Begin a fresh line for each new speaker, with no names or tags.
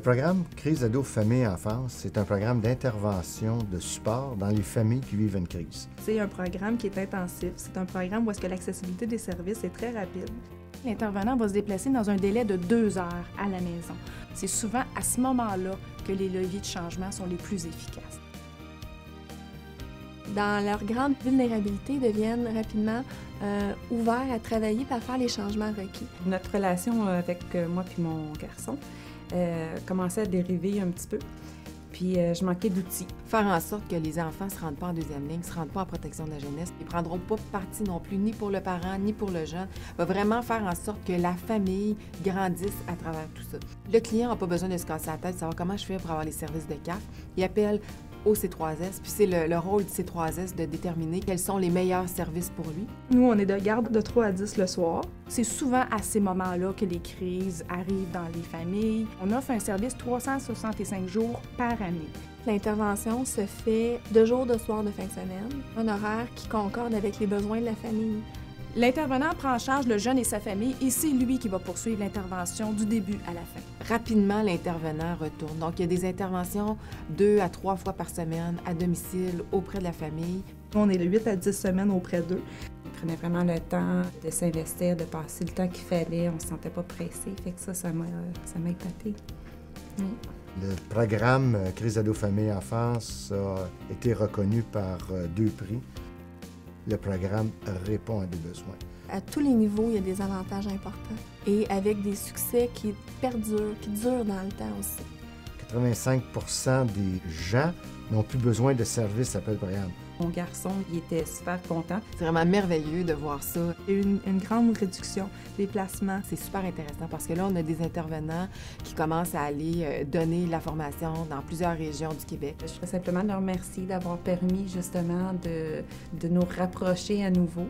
Le programme Crise ado famille enfance, c'est un programme d'intervention, de support dans les familles qui vivent une crise.
C'est un programme qui est intensif. C'est un programme où est-ce que l'accessibilité des services est très rapide.
L'intervenant va se déplacer dans un délai de 2 heures à la maison. C'est souvent à ce moment-là que les leviers de changement sont les plus efficaces.
Dans leur grande vulnérabilité, deviennent rapidement ouverts à travailler et à faire les changements requis.
Notre relation avec moi et mon garçon commençait à dériver un petit peu. Puis je manquais d'outils.
Faire en sorte que les enfants ne se rendent pas en deuxième ligne, ne se rendent pas en protection de la jeunesse. Ils ne prendront pas parti non plus, ni pour le parent, ni pour le jeune. Va vraiment faire en sorte que la famille grandisse à travers tout ça. Le client n'a pas besoin de se casser la tête, de savoir comment je fais pour avoir les services de CAF. Il appelle au C3S, puis c'est le rôle du C3S de déterminer quels sont les meilleurs services pour lui.
Nous, on est de garde de 3 à 10 le soir.
C'est souvent à ces moments-là que les crises arrivent dans les familles. On offre un service 365 jours par année.
L'intervention se fait de jour, de soir, de fin de semaine, un horaire qui concorde avec les besoins de la famille.
L'intervenant prend en charge le jeune et sa famille et c'est lui qui va poursuivre l'intervention du début à la fin.
Rapidement, l'intervenant retourne. Donc, il y a des interventions 2 à 3 fois par semaine à domicile auprès de la famille.
On est de 8 à 10 semaines auprès d'eux.
Il prenait vraiment le temps de s'investir, de passer le temps qu'il fallait. On ne se sentait pas pressé. Fait que ça m'a épaté.
Oui. Le programme Crise ado famille enfance a été reconnu par 2 prix. Le programme répond à des besoins.
À tous les niveaux, il y a des avantages importants et avec des succès qui perdurent, qui durent dans le temps aussi.
85% des gens n'ont plus besoin de services après le programme.
Mon garçon, il était super content.
C'est vraiment merveilleux de voir ça.
Il y a eu une grande réduction des placements.
C'est super intéressant parce que là, on a des intervenants qui commencent à aller donner la formation dans plusieurs régions du Québec.
Je voudrais simplement leur remercier d'avoir permis justement de nous rapprocher à nouveau.